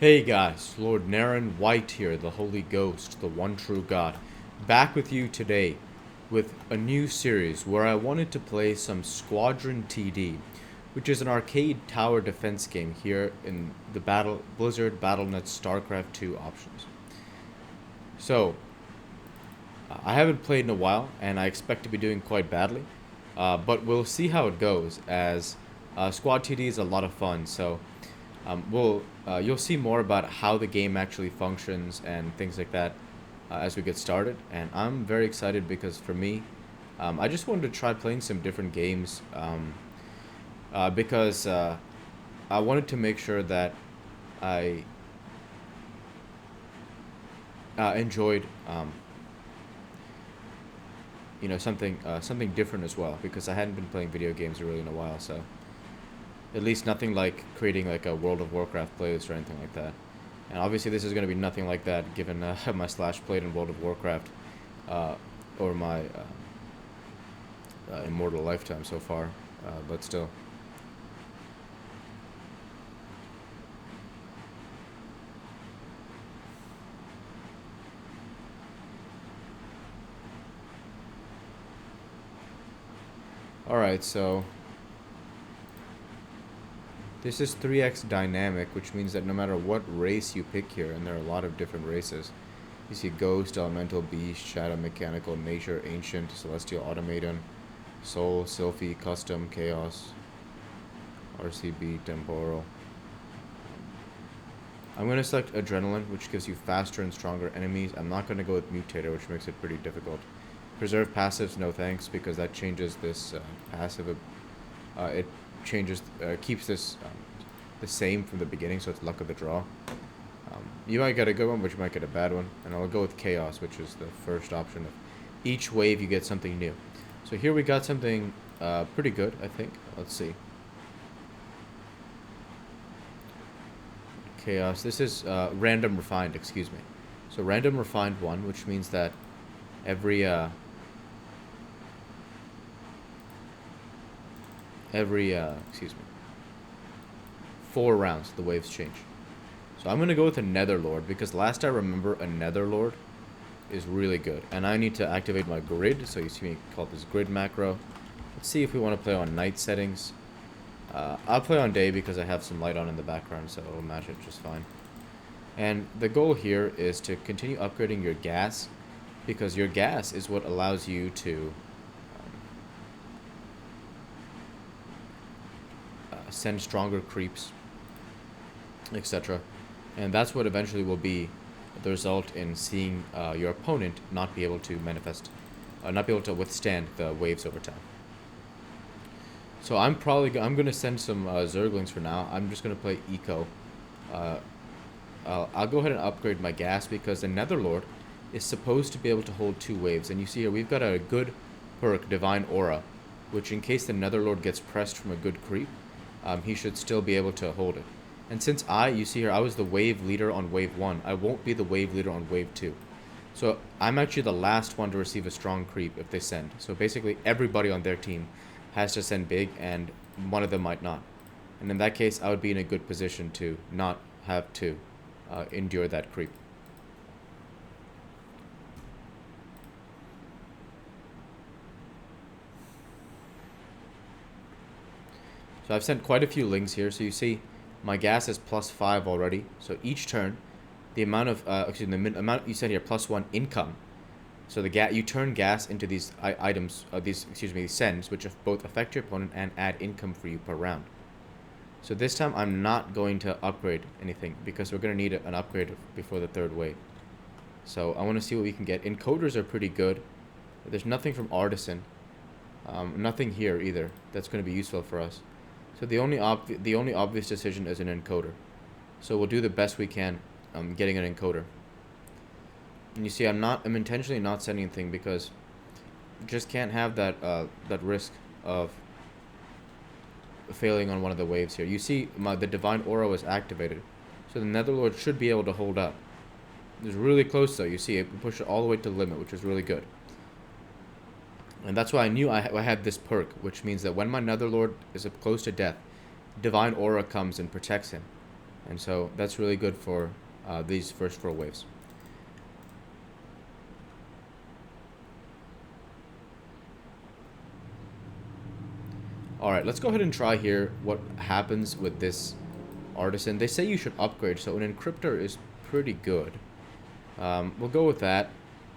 Hey guys, Lord Naren White here, the Holy Ghost, the one true God, back with you today with a new series where I wanted to play some Squadron TD, which is an arcade tower defense game here in the Blizzard Battle.net StarCraft 2 options. So, I haven't played in a while, and I expect to be doing quite badly, but we'll see how it goes as Squad TD is a lot of fun, so you'll see more about how the game actually functions and things like that as we get started. And I'm very excited because for me, I just wanted to try playing some different games because I wanted to make sure that I enjoyed something different as well because I hadn't been playing video games really in a while, so. At least nothing like creating like a World of Warcraft playlist or anything like that. And obviously this is going to be nothing like that given my slash played in World of Warcraft or my immortal lifetime so far, but still. Alright, so this is 3x dynamic, which means that no matter what race you pick here, and there are a lot of different races, you see Ghost, Elemental, Beast, Shadow, Mechanical, Nature, Ancient, Celestial, Automaton, Soul, Sylphie, Custom, Chaos, RCB, Temporal. I'm going to select Adrenaline, which gives you faster and stronger enemies. I'm not going to go with Mutator, which makes it pretty difficult. Preserve passives, no thanks, because that changes this passive. It keeps this the same from the beginning, so it's luck of the draw. You might get a good one, but you might get a bad one, and I'll go with Chaos, which is the first option. Of each wave, you get something new. So here we got something pretty good, I think. Let's see. Chaos. This is random refined, excuse me. So random refined 1, which means that every excuse me, 4 rounds the waves change. So I'm gonna go with a Netherlord because last I remember a Netherlord is really good, and I need to activate my grid. So you see me call this grid macro. Let's see if we want to play on night settings. I'll play on day because I have some light on in the background, so it'll match it just fine. And the goal here is to continue upgrading your gas, because your gas is what allows you to send stronger creeps, etc. And that's what eventually will be the result in seeing your opponent not be able to not be able to withstand the waves over time. So I'm going to send some Zerglings for now. I'm just going to play Eco. I'll go ahead and upgrade my gas because the Netherlord is supposed to be able to hold 2 waves. And you see here, we've got a good perk, Divine Aura, which in case the Netherlord gets pressed from a good creep, he should still be able to hold it. And since you see here, I was the wave leader on wave 1, I won't be the wave leader on wave 2. So I'm actually the last one to receive a strong creep if they send. So basically everybody on their team has to send big, and one of them might not. And in that case, I would be in a good position to not have to endure that creep. So I've sent quite a few links here. So you see my gas is +5 already. So each turn, the amount of the amount you said here +1 income. So you turn gas into these items, these sends, which both affect your opponent and add income for you per round. So this time I'm not going to upgrade anything because we're going to need an upgrade before the 3rd wave. So I want to see what we can get. Encoders are pretty good. There's nothing from Artisan. Nothing here either that's going to be useful for us. So the only obvious decision is an encoder. So we'll do the best we can getting an encoder. And you see, I'm intentionally not sending anything because you just can't have that risk of failing on one of the waves here. You see, the Divine Aura was activated, so the Netherlord should be able to hold up. It's really close though. You see, it pushed it all the way to the limit, which is really good. And that's why I knew I had this perk, which means that when my Netherlord is close to death, Divine Aura comes and protects him. And so that's really good for these first 4 waves. Alright, let's go ahead and try here what happens with this artisan. They say you should upgrade, so an encryptor is pretty good. We'll go with that.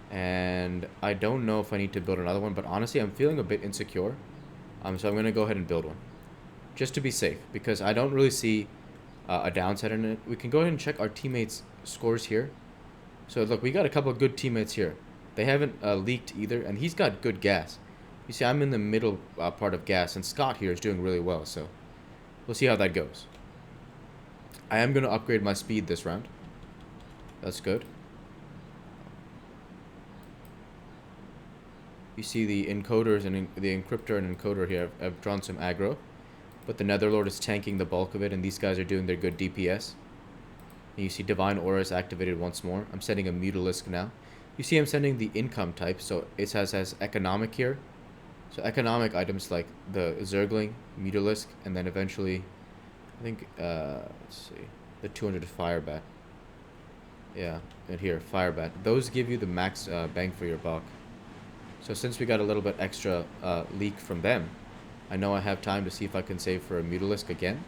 And I don't know if I need to build another one, but honestly, I'm feeling a bit insecure. So I'm going to go ahead and build one. Just to be safe, because I don't really see a downside in it. We can go ahead and check our teammates' scores here. So look, we got a couple of good teammates here. They haven't leaked either, and he's got good gas. You see, I'm in the middle part of gas, and Scott here is doing really well, so we'll see how that goes. I am going to upgrade my speed this round. That's good. You see the encoders and the encryptor and encoder here have drawn some aggro, but the Netherlord is tanking the bulk of it, and these guys are doing their good DPS. And you see Divine Aura is activated once more. I'm sending a Mutalisk now. You see I'm sending the income type, so it has economic here. So economic items like the Zergling, Mutalisk, and then eventually, I think, let's see, the 200 Firebat. Yeah, and here, Firebat. Those give you the max bang for your buck. So since we got a little bit extra leak from them, I know I have time to see if I can save for a Mutalisk again.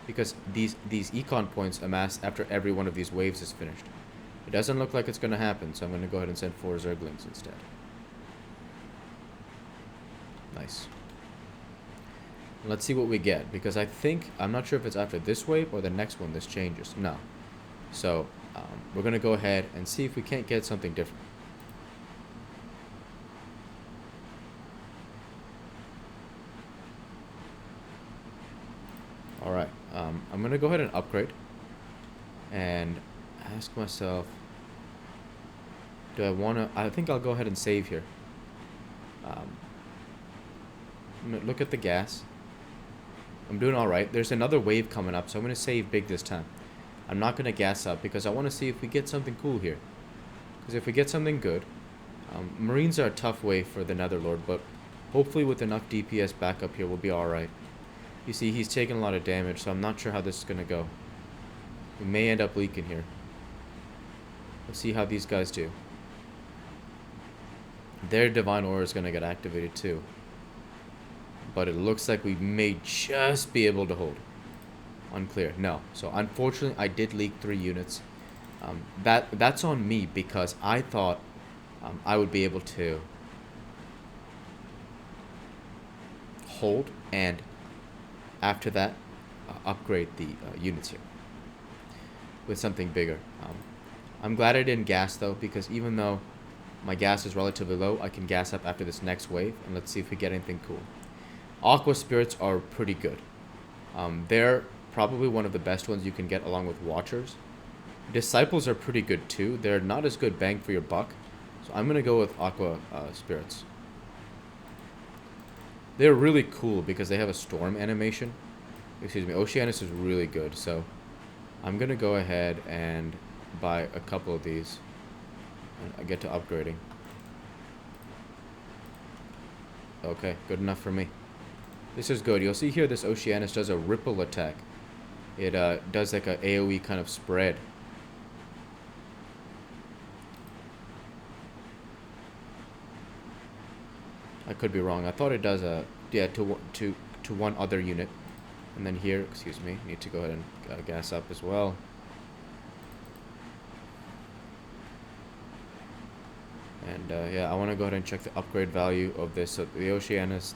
Because these econ points amass after every one of these waves is finished. It doesn't look like it's going to happen, so I'm going to go ahead and send 4 Zerglings instead. Nice. Let's see what we get, because I'm not sure if it's after this wave or the next one this changes. No. So, we're going to go ahead and see if we can't get something different. Alright, I'm going to go ahead and upgrade and ask myself, do I want to, I think I'll go ahead and save here. Look at the gas. I'm doing alright. There's another wave coming up, so I'm going to save big this time. I'm not going to gas up because I want to see if we get something cool here. Because if we get something good, Marines are a tough wave for the Netherlord, but hopefully with enough DPS backup here, we'll be alright. You see, he's taking a lot of damage, so I'm not sure how this is going to go. We may end up leaking here. Let's see how these guys do. Their Divine Aura is going to get activated too. But it looks like we may just be able to hold. Unclear. No. So unfortunately, I did leak 3 units. That's on me because I thought I would be able to hold and after that upgrade the units here with something bigger. I'm glad I didn't gas though, because even though my gas is relatively low, I can gas up after this next wave, and let's see if we get anything cool. Aqua Spirits are pretty good. They're probably one of the best ones you can get along with Watchers. Disciples are pretty good too. They're not as good bang for your buck, so I'm going to go with Aqua Spirits. They're really cool because they have a storm animation. Excuse me, Oceanus is really good, so I'm going to go ahead and buy a couple of these. And I get to upgrading. Okay, good enough for me. This is good. You'll see here this Oceanus does a ripple attack. It does like a AoE kind of spread. I could be wrong. I thought it does a to one other unit, and then here, excuse me, need to go ahead and gas up as well. And yeah, I want to go ahead and check the upgrade value of this. So the Oceanus,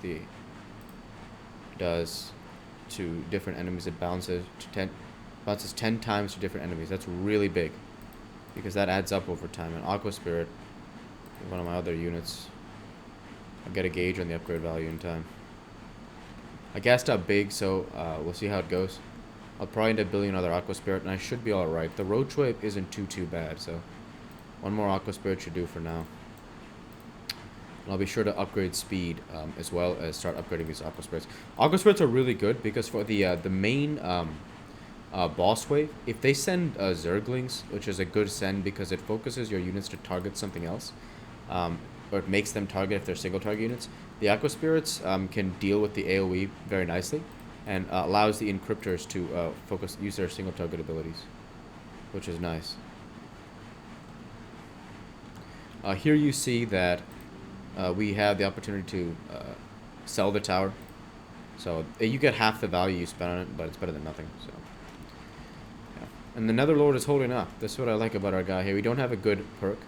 does to different enemies. It bounces 10 times to different enemies. That's really big because that adds up over time. And Aqua Spirit, one of my other units. I'll get a gauge on the upgrade value in time. I gassed up big, so we'll see how it goes. I'll probably end up building another Aqua Spirit, and I should be alright. The Roach Wave isn't too bad, so one more Aqua Spirit should do for now. And I'll be sure to upgrade speed as well as start upgrading these Aqua Spirits. Aqua Spirits are really good because for the main boss wave, if they send Zerglings, which is a good send because it focuses your units to target something else, or it makes them target if they're single target units. The Aqua Spirits can deal with the AoE very nicely. and allows the encryptors to use their single target abilities, which is nice. Here you see that we have the opportunity to sell the tower. So you get half the value you spent on it, but it's better than nothing. So, yeah. And the Netherlord is holding up. This is what I like about our guy here. We don't have a good perk.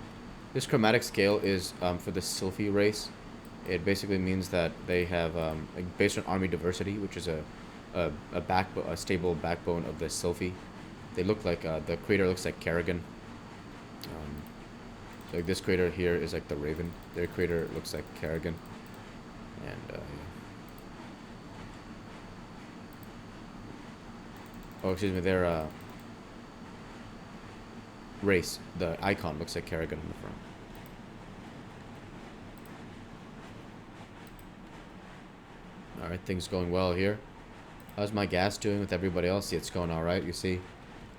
This chromatic scale is for the Sylphy race. It basically means that they have based on army diversity, which is a stable backbone of the Sylphy. They look like the creator looks like Kerrigan. So like this creator here is like the Raven. Their creator looks like Kerrigan, and yeah. Oh, excuse me, their race, the icon looks like Kerrigan on the front. Alright, things going well here. How's my gas doing with everybody else? See, it's going alright, you see.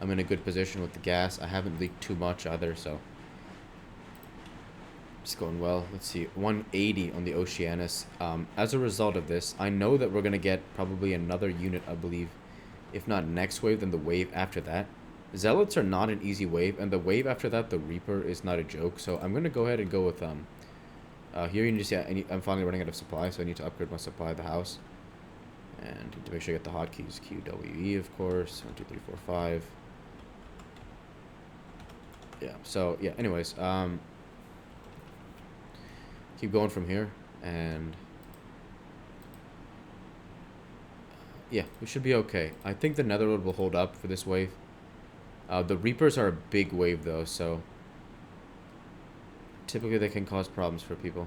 I'm in a good position with the gas. I haven't leaked too much either, so it's going well. Let's see, 180 on the Oceanus. As a result of this, I know that we're going to get probably another unit, I believe. If not next wave, then the wave after that. Zealots are not an easy wave, and the wave after that, the Reaper, is not a joke. So I'm going to go ahead and go with, here you can just see, I'm finally running out of supply, so I need to upgrade my supply of the house. And to make sure I get the hotkeys, QWE, of course, 1, 2, 3, 4, 5. Yeah, so, yeah, anyways, keep going from here, and yeah, we should be okay. I think the Netherlord will hold up for this wave. The Reapers are a big wave, though, so typically they can cause problems for people.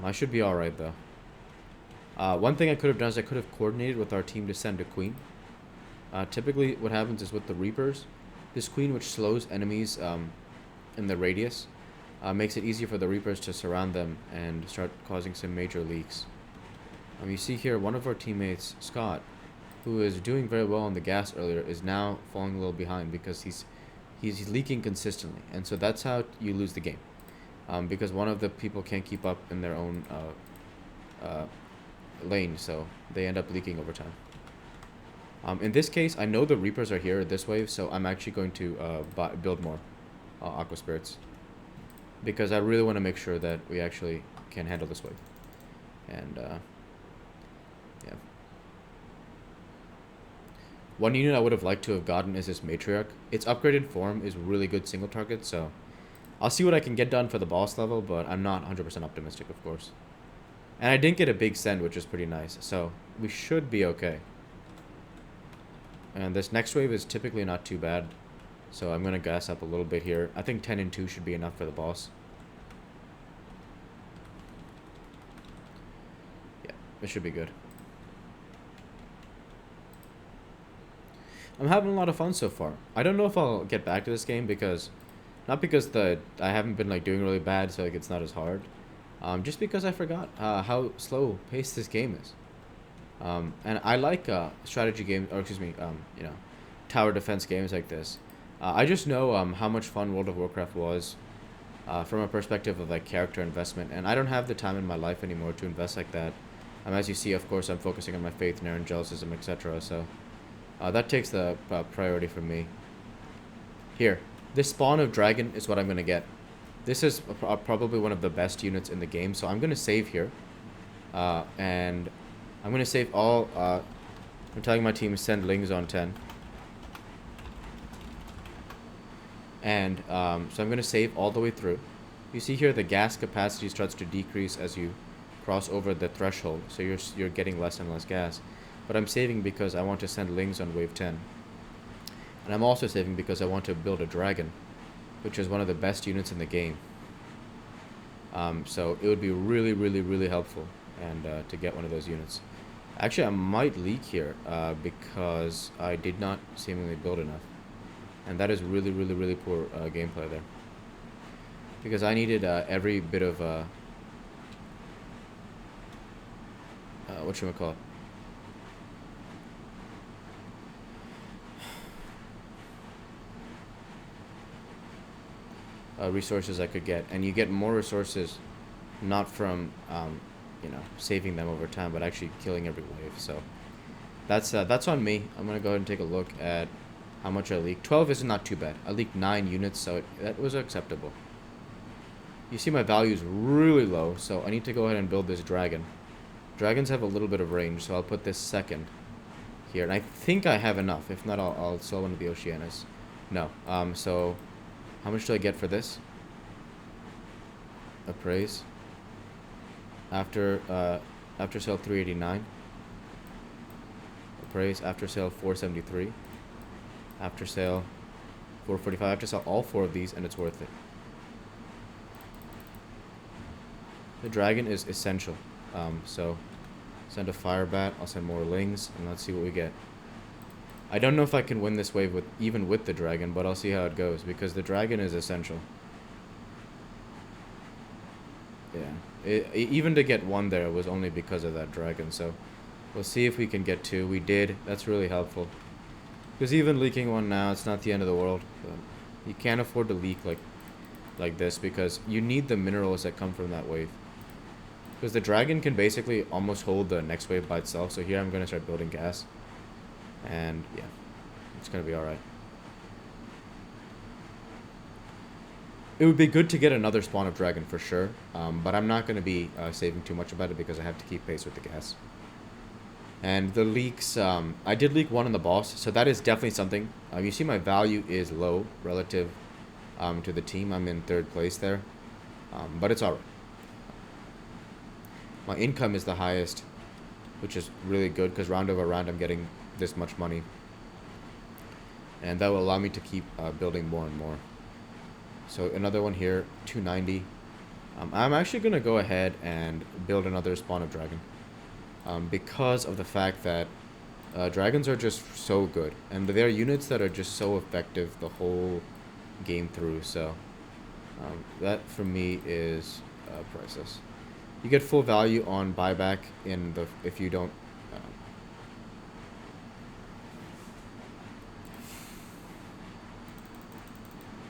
I should be alright, though. One thing I could have done is I could have coordinated with our team to send a Queen. Typically what happens is with the Reapers, this Queen, which slows enemies in the radius, makes it easier for the Reapers to surround them and start causing some major leaks. You see here, one of our teammates, Scott, who was doing very well on the gas earlier, is now falling a little behind because he's leaking consistently, and so that's how you lose the game, because one of the people can't keep up in their own lane, so they end up leaking over time. In this case, I know the Reapers are here this wave, so I'm actually going to build more Aqua Spirits, because I really want to make sure that we actually can handle this wave, and yeah. One unit I would have liked to have gotten is this Matriarch. Its upgraded form is really good single target, so I'll see what I can get done for the boss level, but I'm not 100% optimistic, of course. And I didn't get a big send, which is pretty nice, so we should be okay. And this next wave is typically not too bad, so I'm going to gas up a little bit here. I think 10 and 2 should be enough for the boss. Yeah, it should be good. I'm having a lot of fun so far. I don't know if I'll get back to this game because, not because I haven't been like doing really bad, so like it's not as hard. Just because I forgot how slow paced this game is. And I like strategy games, or excuse me, you know, tower defense games like this. I just know how much fun World of Warcraft was from a perspective of like character investment, and I don't have the time in my life anymore to invest like that. As you see, of course, I'm focusing on my faith, Naren, jealousism, etc. So. That takes the priority from me. Here, this spawn of dragon is what I'm going to get. This is probably one of the best units in the game, so I'm going to save here. And I'm going to save all... I'm telling my team to send Lings on 10. And so I'm going to save all the way through. You see here the gas capacity starts to decrease as you cross over the threshold, so you're getting less and less gas. But I'm saving because I want to send Lings on wave 10. And I'm also saving because I want to build a dragon, which is one of the best units in the game. So it would be really, really, really helpful and to get one of those units. Actually, I might leak here because I did not seemingly build enough. And that is really, really, really poor gameplay there. Because I needed every bit of... whatchamacallit? Resources I could get, and you get more resources not from you know, saving them over time, but actually killing every wave. So that's on me. I'm gonna go ahead and take a look at how much I leaked. 12 is not too bad. I leaked 9 units, so that was acceptable. You see my value is really low, so I need to go ahead and build this dragon. Dragons have a little bit of range, so I'll put this second here. And I think I have enough. If not, I'll sell one of the Oceanus. No. So how much do I get for this? Appraise. After sale 389. Appraise. After sale 473. After sale 445. I have to sell all 4 of these, and it's worth it. The dragon is essential. So send a fire bat. I'll send more lings, and let's see what we get. I don't know if I can win this wave even with the dragon, but I'll see how it goes, because the dragon is essential. Yeah, even to get 1 there was only because of that dragon, so we'll see if we can get 2. We did. That's really helpful. Because even leaking 1 now, it's not the end of the world. But you can't afford to leak like this, because you need the minerals that come from that wave. Because the dragon can basically almost hold the next wave by itself. So here I'm going to start building gas. And yeah, it's going to be alright. It would be good to get another spawn of dragon for sure. But I'm not going to be saving too much about it, because I have to keep pace with the gas. And the leaks, I did leak 1 on the boss. So that is definitely something. You see my value is low relative to the team. I'm in 3rd place there. But it's alright. My income is the highest, which is really good, because round over round I'm getting this much money. And that will allow me to keep building more and more. So another one here, 290. I'm actually going to go ahead and build another spawn of dragon. Because of the fact that dragons are just so good. And they're units that are just so effective the whole game through. So that for me is priceless. You get full value on buyback if you don't.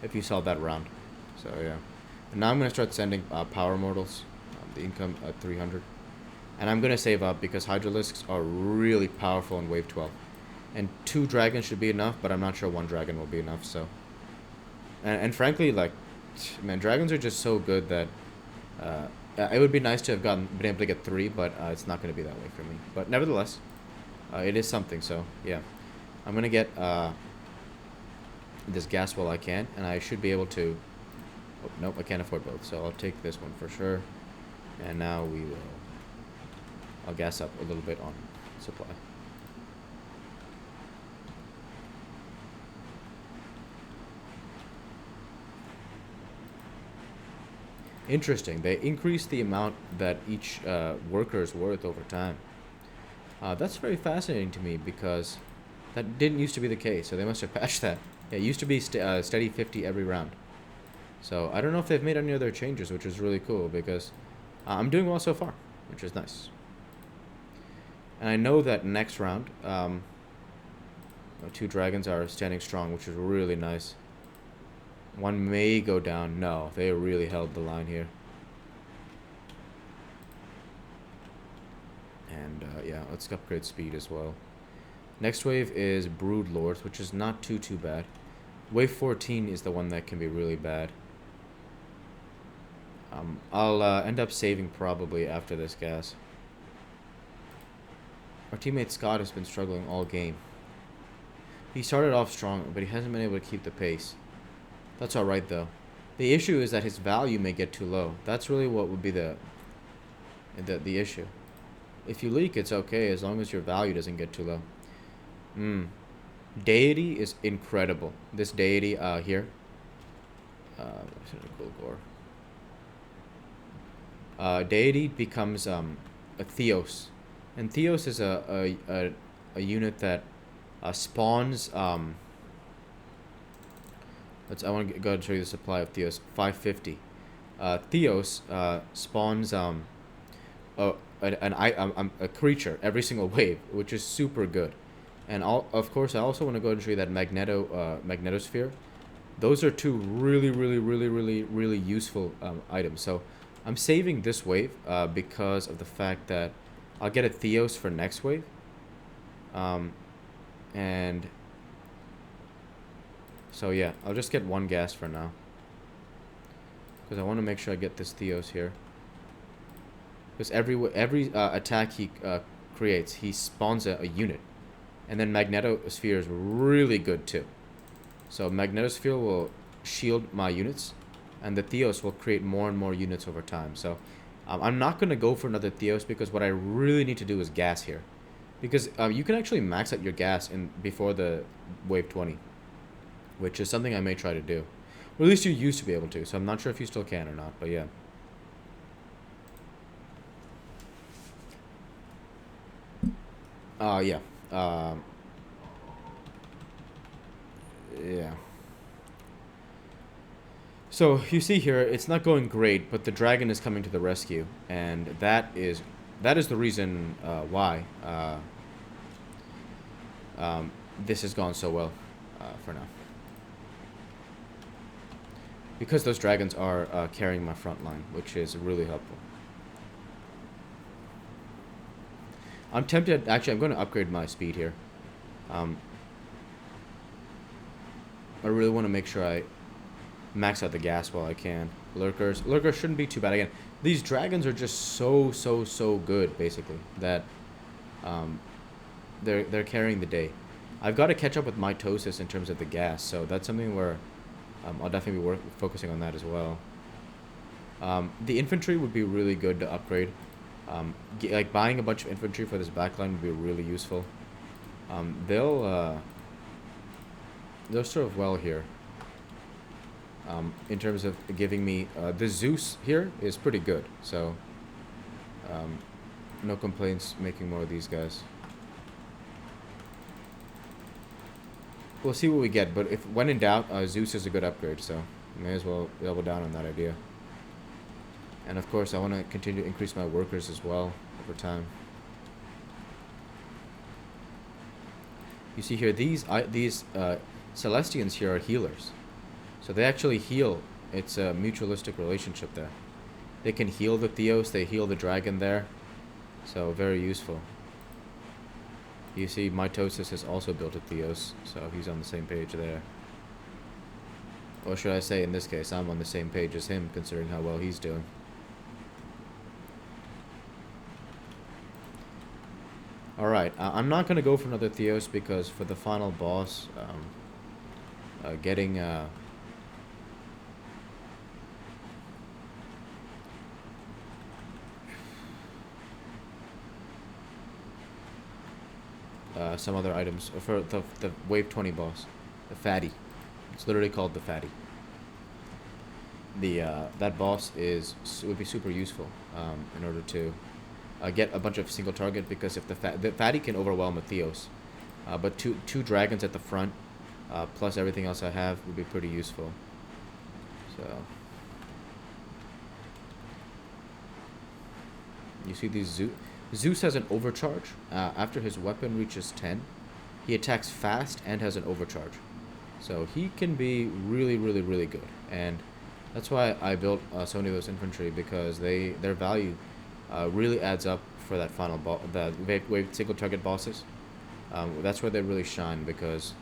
If you sell that round. So yeah. And now I'm gonna start sending power mortals. The income at 300. And I'm gonna save up, because hydralisks are really powerful in wave 12. And 2 dragons should be enough, but I'm not sure 1 dragon will be enough. So. And frankly, like, man, dragons are just so good that. It would be nice to have been able to get 3, but it's not going to be that way for me. But nevertheless, it is something. So yeah, I'm going to get this gas while I can, and I should be able to. Oh, nope, I can't afford both, so I'll take this one for sure. And now I'll gas up a little bit on supply. Interesting. They increase the amount that each worker is worth over time. That's very fascinating to me, because that didn't used to be the case. So they must have patched that. Yeah, it used to be steady 50 every round. So I don't know if they've made any other changes, which is really cool, because I'm doing well so far, which is nice. And I know that next round, 2 dragons are standing strong, which is really nice. 1 may go down. No, they really held the line here. And yeah, let's upgrade speed as well. Next wave is Brood Lords, which is not too bad. Wave 14 is the one that can be really bad. I'll end up saving probably after this gas. Our teammate Scott has been struggling all game. He started off strong, but he hasn't been able to keep the pace. That's alright though. The issue is that his value may get too low. That's really what would be the issue. If you leak, it's okay as long as your value doesn't get too low. Deity is incredible. This deity here. Cool gore. Deity becomes a Theos. And Theos is a unit that spawns I want to go ahead and show you the supply of Theos. 550. Theos spawns a creature every single wave, which is super good. And of course, I also want to go ahead and show you that Magnetosphere. Those are 2 really useful items. So I'm saving this wave because of the fact that I'll get a Theos for next wave. And so yeah, I'll just get one gas for now. Because I want to make sure I get this Theos here. Because every attack he creates, he spawns a unit. And then Magnetosphere is really good too. So Magnetosphere will shield my units. And the Theos will create more and more units over time. So I'm not going to go for another Theos because what I really need to do is gas here. Because you can actually max out your gas before the wave 20. Which is something I may try to do. Or at least you used to be able to. So I'm not sure if you still can or not. But yeah. Yeah. Yeah. So you see here, it's not going great, but the dragon is coming to the rescue, and that is the reason why this has gone so well for now. Because those dragons are carrying my front line, which is really helpful. I'm tempted. Actually, I'm going to upgrade my speed here. I really want to make sure I max out the gas while I can. Lurkers shouldn't be too bad. Again, these dragons are just so good, basically, that they're carrying the day. I've got to catch up with mitosis in terms of the gas, so that's something where I'll definitely be focusing on that as well. The infantry would be really good to upgrade. Like buying a bunch of infantry for this backline would be really useful. They'll serve well here. In terms of giving me the Zeus here is pretty good, so no complaints making more of these guys. We'll see what we get, but if when in doubt, Zeus is a good upgrade, so may as well double down on that idea. And of course, I want to continue to increase my workers as well over time. You see here, these Celestians here are healers. So they actually heal. It's a mutualistic relationship there. They can heal the Theos, they heal the dragon there. So very useful. You see Mitosis has also built a Theos, so he's on the same page there. Or should I say, in this case, I'm on the same page as him, considering how well he's doing. Alright, I'm not going to go for another Theos because for the final boss, getting... some other items for the wave 20 boss, the fatty. It's literally called the fatty. That boss would be super useful in order to get a bunch of single target, because if the fatty can overwhelm a Theos, but two dragons at the front plus everything else I have would be pretty useful. So you see these Zeus has an overcharge. After his weapon reaches 10, he attacks fast and has an overcharge. So he can be really good. And that's why I built so many of those infantry, because their value really adds up for that final the wave single target bosses. That's where they really shine, because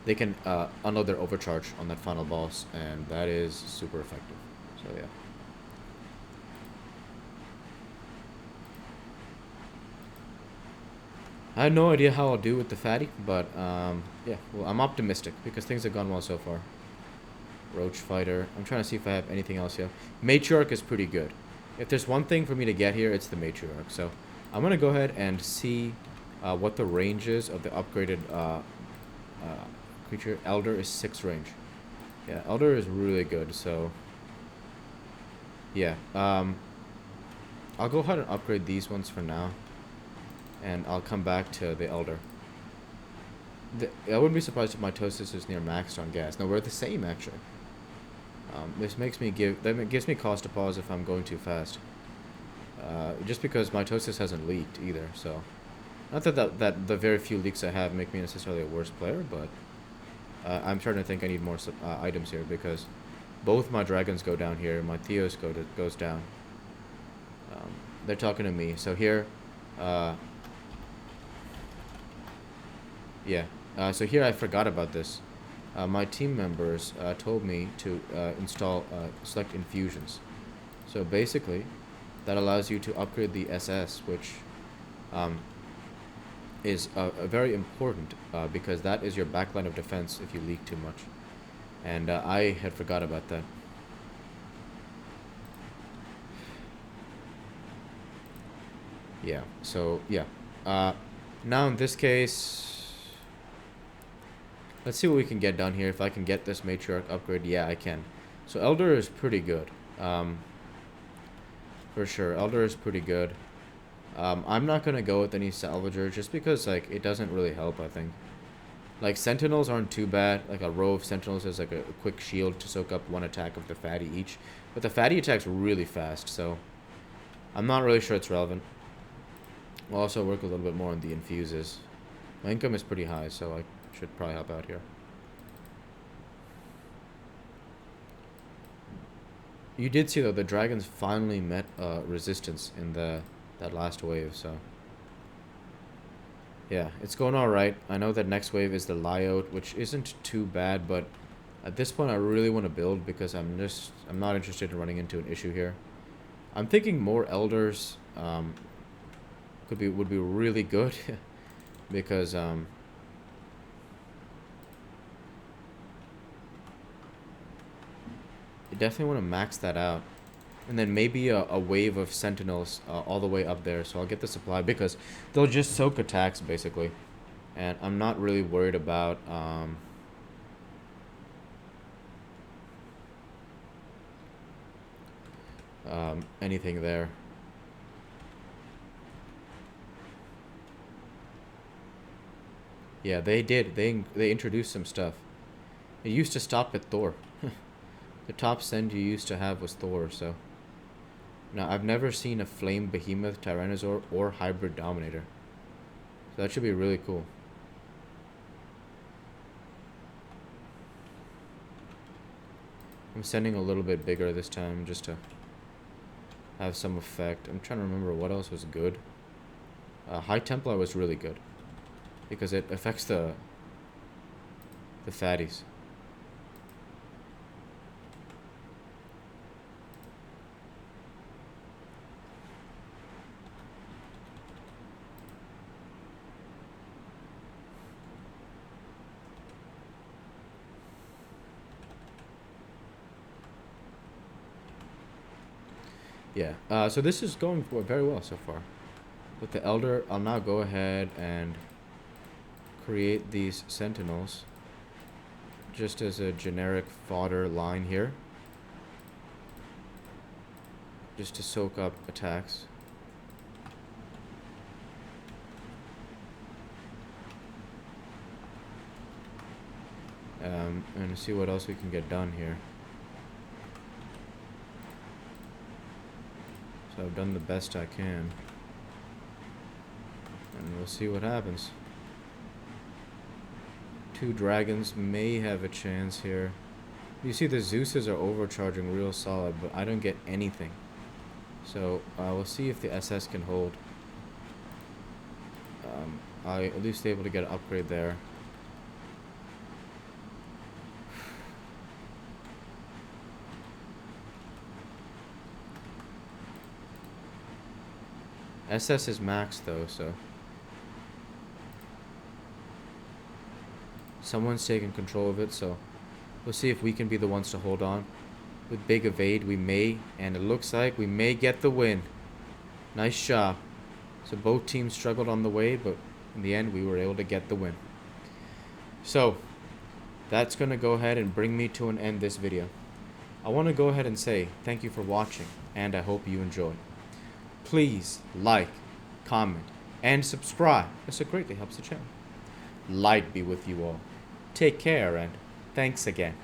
they can unload their overcharge on that final boss, and that is super effective. So yeah. I have no idea how I'll do with the fatty, but yeah, well, I'm optimistic because things have gone well so far. Roach fighter. I'm trying to see if I have anything else here. Matriarch is pretty good. If there's one thing for me to get here, it's the Matriarch. So I'm gonna go ahead and see what the range is of the upgraded creature. Elder is 6 range. Yeah, Elder is really good. So yeah, I'll go ahead and upgrade these ones for now, and I'll come back to the Elder. I wouldn't be surprised if mitosis is near maxed on gas. No, we're the same actually. This makes me gives me cause to pause if I'm going too fast. Just because mitosis hasn't leaked either, so not that the very few leaks I have make me necessarily a worse player, but I'm starting to think I need more items here because both my dragons go down here. My Theos goes down. They're talking to me. So here, yeah. So here I forgot about this. My team members told me to install select infusions. So basically, that allows you to upgrade the SS, which is very important because that is your backline of defense if you leak too much. And I had forgot about that. Yeah, so yeah. Now in this case, let's see what we can get done here. If I can get this matriarch upgrade, yeah, I can. So Elder is pretty good. For sure, Elder is pretty good. I'm not gonna go with any Salvager just because like it doesn't really help, I think. Like Sentinels aren't too bad. Like a row of Sentinels is like a quick shield to soak up one attack of the fatty each. But the fatty attack's really fast, so I'm not really sure it's relevant. We'll also work a little bit more on the infuses. My income is pretty high, so I should probably help out here. You did see though the dragons finally met resistance in that last wave, so yeah, it's going all right. I know that next wave is the Lyout, which isn't too bad, but at this point I really want to build because I'm not interested in running into an issue here. I'm thinking more elders would be really good because you definitely want to max that out. And then maybe a wave of sentinels all the way up there, so I'll get the supply because they'll just soak attacks basically, and I'm not really worried about anything there. Yeah, they did. They introduced some stuff. It used to stop at Thor. The top send you used to have was Thor, so. Now, I've never seen a Flame Behemoth, Tyrannosaur, or Hybrid Dominator. So that should be really cool. I'm sending a little bit bigger this time just to have some effect. I'm trying to remember what else was good. High Templar was really good because it affects the fatties. Yeah, so this is going very well so far. With the Elder, I'll now go ahead and create these Sentinels just as a generic fodder line here. Just to soak up attacks. And see what else we can get done here. So I've done the best I can. And we'll see what happens. Two dragons may have a chance here. You see the Zeuses are overcharging real solid, but I don't get anything. So we'll see if the SS can hold. I at least able to get an upgrade there. SS is max though, so someone's taking control of it, so we'll see if we can be the ones to hold on. With big evade we may, and it looks like we may get the win. Nice job. So both teams struggled on the way, but in the end we were able to get the win. So that's gonna go ahead and bring me to an end this video. I want to go ahead and say thank you for watching, and I hope you enjoyed. Please like, comment, and subscribe, as it greatly helps the channel. Light be with you all. Take care, and thanks again.